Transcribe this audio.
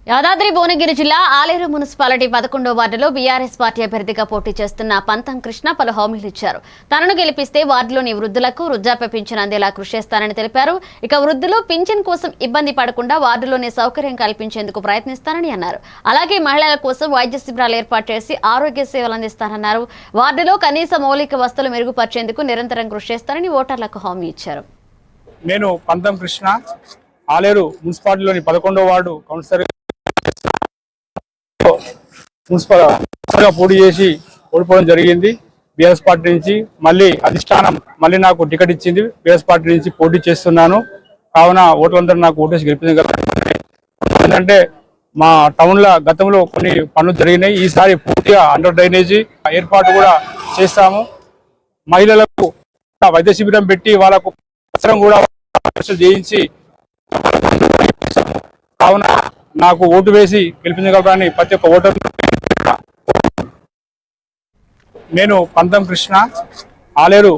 యాదాద్రి భువనగిరి జిల్లా ఆలేరు మున్సిపాలిటీ 11వ వార్డులో BRS party అభ్యర్థిగా పోటీ చేస్తున్న పంతం కృష్ణ పలు హామీలు ఇచ్చారు. తనను గెలిపిస్తే వార్డులోని వృద్ధులకు వృద్ధాప్య పింఛన్ అందేలా కృషి చేస్తానని తెలిపారు. ఇక వృద్ధులు పింఛన్ కోసం ఇబ్బంది పడకుండా వార్డులోనే సౌకర్యం కల్పించేందుకు ప్రయత్నిస్తానని అన్నారు. అలాగే మహిళల కోసం వైద్య శిబిరాలు ఏర్పాటు చేసి ఆరోగ్య సేవలు అందిస్తానన్నారు. వార్డులో కనీస మౌలిక వసతులు మెరుగుపరిచేందుకు నిరంతరం కృషి చేస్తానని ఓటర్లకు హామీ ఇచ్చారు. నేను పంతం కృష్ణ ఆలేరు మున్సిపాలిటీలోని 11వ వార్డు కౌన్సిలర్ మున్సిపల్ పోటీ చేసి ఓడిపోవడం జరిగింది. బీఆర్ఎస్ పార్టీ నుంచి మళ్ళీ అధిష్టానం నాకు టికెట్ ఇచ్చింది. బీఆర్ఎస్ పార్టీ నుంచి పోటీ చేస్తున్నాను. కావున ఓట్లందరూ నాకు ఓటేసి గెలిపించగలరు. ఎందుకంటే మా టౌన్లో గతంలో కొన్ని పనులు జరిగినాయి. ఈసారి పూర్తిగా అండర్ డ్రైనేజీ ఏర్పాటు కూడా చేస్తాము. మహిళలకు వైద్య శిబిరం పెట్టి వాళ్ళకు కూడా చేయించి కావున నాకు ఓటు వేసి గెలిపించగలరని ప్రతి ఒక్క ఓటర్. నేను పంతం కృష్ణ ఆలేరు